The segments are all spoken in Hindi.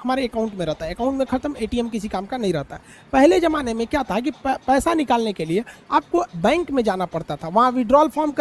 हमारे अकाउंट में रहता है, अकाउंट में खत्म, एटीएम किसी काम का नहीं रहता है। पहले ज़माने में क्या था कि पैसा निकालने के लिए आपको बैंक में जाना पड़ता था, वहाँ विड्रॉल फॉर्म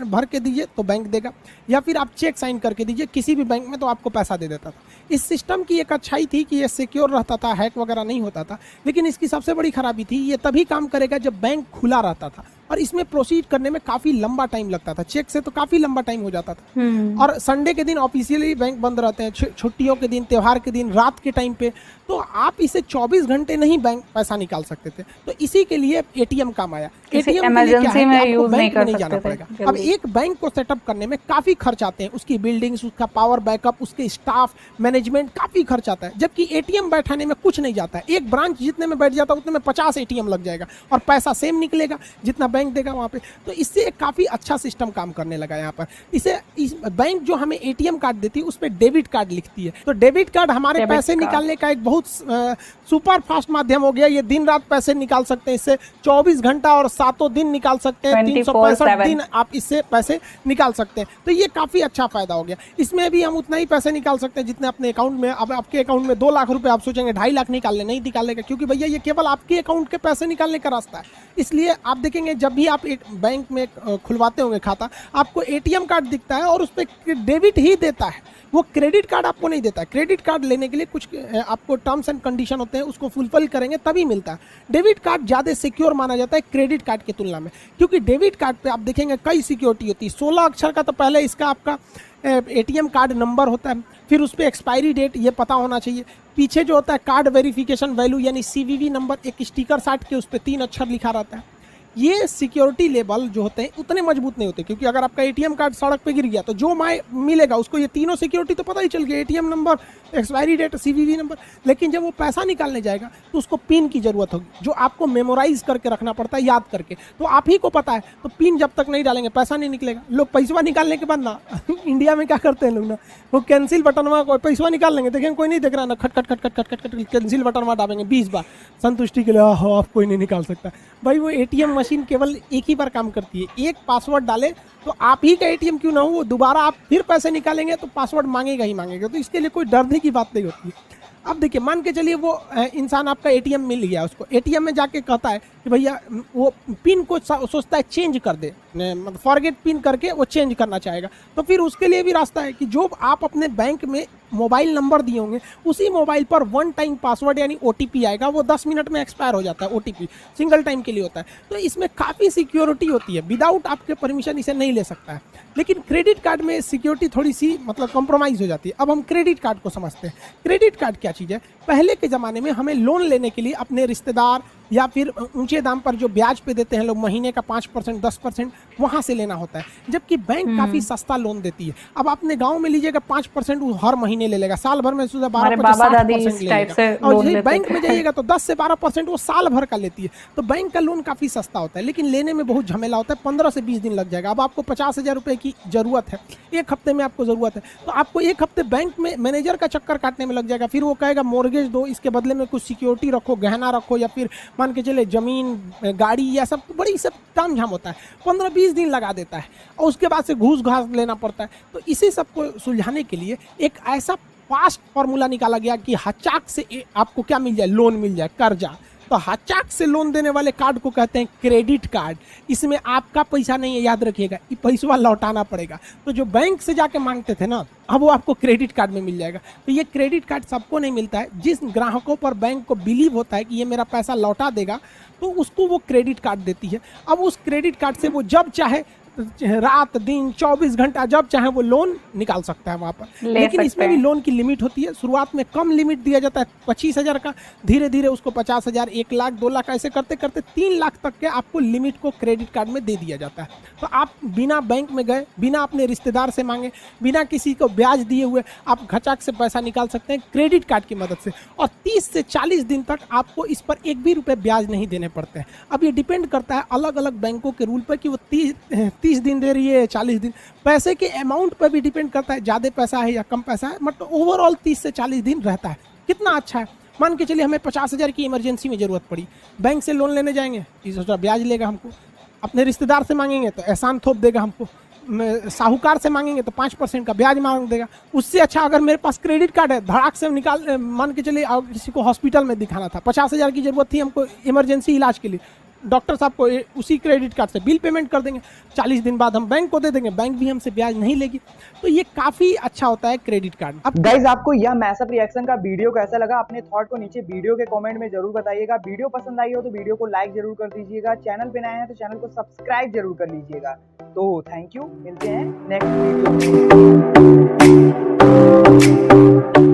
भर के दीजिए तो बैंक देगा, या फिर आप चेक साइन करके दीजिए किसी भी बैंक में तो आपको पैसा दे देता था। इस सिस्टम की एक अच्छाई थी कि ये सिक्योर रहता था, हैक वगैरह नहीं होता था, लेकिन इसकी सबसे बड़ी खराबी थी ये तभी काम करेगा जब बैंक खुला रहता था, और इसमें प्रोसीड करने में काफ़ी लंबा टाइम लगता था, चेक से तो काफ़ी लंबा टाइम हो जाता था। और संडे के दिन ऑफिशियली बैंक बंद रहते हैं, छुट्टियों के दिन, त्यौहार के दिन, रात के टाइम पे, तो आप इसे 24 घंटे नहीं बैंक पैसा निकाल सकते थे। तो इसी के लिए एटीएम काम आया। एटीएम इमरजेंसी में यूज नहीं कर जाना पड़ेगा। अब एक बैंक को सेटअप करने में काफ़ी खर्च आते हैं, उसकी बिल्डिंग्स, उसका पावर बैकअप, उसके स्टाफ, मैनेजमेंट, काफ़ी खर्च आता है। जबकि एटीएम बैठाने में कुछ नहीं जाता है, एक ब्रांच जितने में बैठ जाता है उतने में 50 एटीएम लग जाएगा और पैसा सेम निकलेगा जितना बैंक देगा वहाँ पे। तो इससे काफ़ी अच्छा सिस्टम काम करने लगा यहाँ पर। इस बैंक जो हमें एटीएम कार्ड देती है उस पर डेबिट कार्ड लिखती है, तो डेबिट कार्ड हमारे पैसे निकालने का एक बहुत सुपर फास्ट माध्यम हो गया। ये दिन रात पैसे निकाल सकते हैं इससे, 24 घंटा और 7 दिन निकाल सकते हैं, 365 दिन आप इससे पैसे निकाल सकते हैं। तो ये काफ़ी अच्छा फायदा हो गया। इसमें भी हम उतना ही पैसे निकाल सकते हैं जितने अपने अकाउंट में। अब आपके अकाउंट में 2 लाख रुपए, आप सोचेंगे 2.5 लाख निकालने, नहीं निकालने का, क्योंकि भैया ये केवल आपके अकाउंट के पैसे निकालने का रास्ता है। इसलिए आप देखेंगे जब भी आप एक बैंक में खुलवाते होंगे खाता, आपको एटीएम कार्ड दिखता है और उस पर डेबिट ही देता है, वो क्रेडिट कार्ड आपको नहीं देता है। क्रेडिट कार्ड लेने के लिए कुछ आपको टर्म्स एंड कंडीशन होते हैं, उसको फुलफिल करेंगे तभी मिलता है। डेबिट कार्ड ज़्यादा सिक्योर माना जाता है क्रेडिट कार्ड की तुलना में, क्योंकि डेबिट कार्ड पे आप देखेंगे कई सिक्योरिटी होती है। 16 अक्षर का तो पहले इसका आपका एटीएम कार्ड नंबर होता है, फिर उस पर एक्सपायरी डेट ये पता होना चाहिए, पीछे जो होता है कार्ड वेरिफिकेशन वैल्यू यानी सीवीवी नंबर, एक स्टिकर साट के उस पर 3 अक्षर लिखा रहता है। ये सिक्योरिटी लेवल जो होते हैं उतने मजबूत नहीं होते, क्योंकि अगर आपका एटीएम कार्ड सड़क पे गिर गया तो जो मिलेगा उसको ये तीनों सिक्योरिटी तो पता ही चल गया, ATM number, expiry date, CVV number. लेकिन जब वो पैसा निकालने जाएगा तो उसको पिन की ज़रूरत होगी, जो आपको मेमोराइज करके रखना पड़ता है, याद करके। तो आप ही को पता है, तो पिन जब तक नहीं डालेंगे पैसा नहीं निकलेगा। लोग पैसा निकालने के बाद ना इंडिया में क्या करते हैं लोग ना, वो कैंसिल बटन में पैसा निकाल लेंगे, देखेंगे कोई नहीं देख रहा ना, खट खट खट खट खट खट खट कैंसिल बटन में दाबेंगे 20 बार संतुष्टि के लिए, आप कोई नहीं निकाल सकता। भाई वो एटीएम मशीन केवल एक ही बार काम करती है, एक पासवर्ड डाले तो आप ही का एटीएम क्यों ना हो, वो दोबारा आप फिर पैसे निकालेंगे तो पासवर्ड मांगेगा ही मांगेगा। तो इसके लिए कोई डरने की बात नहीं होती है। अब देखिए, मान के चलिए वो इंसान आपका एटीएम मिल गया, उसको एटीएम में जाके कहता है कि भैया वो पिन को सोचता है चेंज कर दे, मतलब फॉरगेट पिन करके वो चेंज करना चाहेगा। तो फिर उसके लिए भी रास्ता है कि जो आप अपने बैंक में मोबाइल नंबर दिए होंगे उसी मोबाइल पर 1 टाइम पासवर्ड यानी ओटीपी आएगा, वो 10 मिनट में एक्सपायर हो जाता है। ओटीपी सिंगल टाइम के लिए होता है, तो इसमें काफ़ी सिक्योरिटी होती है, विदाउट आपके परमिशन इसे नहीं ले सकता है। लेकिन क्रेडिट कार्ड में सिक्योरिटी थोड़ी सी मतलब कॉम्प्रोमाइज़ हो जाती है। अब हम क्रेडिट कार्ड को समझते हैं। क्रेडिट कार्ड क्या चीज़ है? पहले के ज़माने में हमें लोन लेने के लिए अपने रिश्तेदार या फिर ऊंचे दाम पर जो ब्याज पे देते हैं लोग, महीने का 5% 10%, वहाँ से लेना होता है, जबकि बैंक काफ़ी सस्ता लोन देती है। अब आपने गांव में लीजिएगा 5% वो हर महीने ले लेगा, साल भर में 12% ले लेगा। और बैंक में जाइएगा तो 10 से 12% वो साल भर का लेती है। तो बैंक का लोन काफ़ी सस्ता होता है, लेकिन लेने में बहुत झमेला होता है, 15 से 20 दिन लग जाएगा। अब आपको 50,000 रुपये की ज़रूरत है, 1 हफ्ते में आपको ज़रूरत है, तो आपको 1 हफ्ते बैंक में मैनेजर का चक्कर काटने में लग जाएगा। फिर वो कहेगा मोर्गेज दो, इसके बदले में कुछ सिक्योरिटी रखो, गहना रखो, या फिर मान के चले जमीन, गाड़ी, या सब बड़ी सब ताम झाम होता है, 15-20 दिन लगा देता है, और उसके बाद से घूस घास लेना पड़ता है। तो इसी सब को सुलझाने के लिए एक ऐसा फास्ट फॉर्मूला निकाला गया कि हचाक से आपको क्या मिल जाए, लोन मिल जाए, कर्जा। तो हचाक से लोन देने वाले कार्ड को कहते हैं क्रेडिट कार्ड। इसमें आपका पैसा नहीं है, याद रखिएगा, ये पैसा लौटाना पड़ेगा। तो जो बैंक से जाके मांगते थे ना, अब वो आपको क्रेडिट कार्ड में मिल जाएगा। तो ये क्रेडिट कार्ड सबको नहीं मिलता है। जिस ग्राहकों पर बैंक को बिलीव होता है कि ये मेरा पैसा लौटा देगा, तो उसको वो क्रेडिट कार्ड देती है। अब उस क्रेडिट कार्ड से वो जब चाहे रात दिन 24 घंटा जब चाहे वो लोन निकाल सकता है वहाँ पर। लेकिन इसमें भी लोन की लिमिट होती है। शुरुआत में कम लिमिट दिया जाता है 25,000 का, धीरे धीरे उसको 50,000, 1 लाख, 2 लाख, ऐसे करते करते 3 लाख तक के आपको लिमिट को क्रेडिट कार्ड में दे दिया जाता है। तो आप बिना बैंक में गए, बिना अपने रिश्तेदार से मांगे, बिना किसी को ब्याज दिए हुए आप घचाक से पैसा निकाल सकते हैं क्रेडिट कार्ड की मदद से। और 30 से 40 दिन तक आपको इस पर 1 भी रुपये ब्याज नहीं देने पड़ते हैं। अब ये डिपेंड करता है अलग अलग बैंकों के रूल पर कि वो 30 दिन दे रही है, 40 दिन, पैसे के अमाउंट पर भी डिपेंड करता है, ज़्यादा पैसा है या कम पैसा है। मतलब ओवरऑल 30 से 40 दिन रहता है। कितना अच्छा है। मान के चलिए हमें 50,000 की इमरजेंसी में ज़रूरत पड़ी, बैंक से लोन लेने जाएंगे, 30,000 ब्याज लेगा हमको। अपने रिश्तेदार से मांगेंगे तो एहसान थोप देगा हमको, साहूकार से मांगेंगे तो 5% का ब्याज मांग देगा। उससे अच्छा अगर मेरे पास क्रेडिट कार्ड है, धड़ाक से निकाल, मान के चलिए किसी को हॉस्पिटल में दिखाना था, 50,000 की जरूरत थी हमको इमरजेंसी इलाज के लिए, डॉक्टर साहब को उसी क्रेडिट कार्ड से बिल पेमेंट कर देंगे, 40 दिन बाद हम बैंक को दे देंगे, बैंक भी हमसे ब्याज नहीं लेगी। तो ये काफी अच्छा होता है क्रेडिट कार्ड। अब गाइज आपको यह मैसअप रिएक्शन का वीडियो कैसा लगा, अपने थॉट को नीचे वीडियो के कमेंट में जरूर बताइएगा। वीडियो पसंद आई हो तो वीडियो को लाइक जरूर कर दीजिएगा, चैनल पे नए हैं तो चैनल को सब्सक्राइब जरूर कर लीजिएगा। तो थैंक यू, मिलते हैं नेक्स्ट वीडियो में।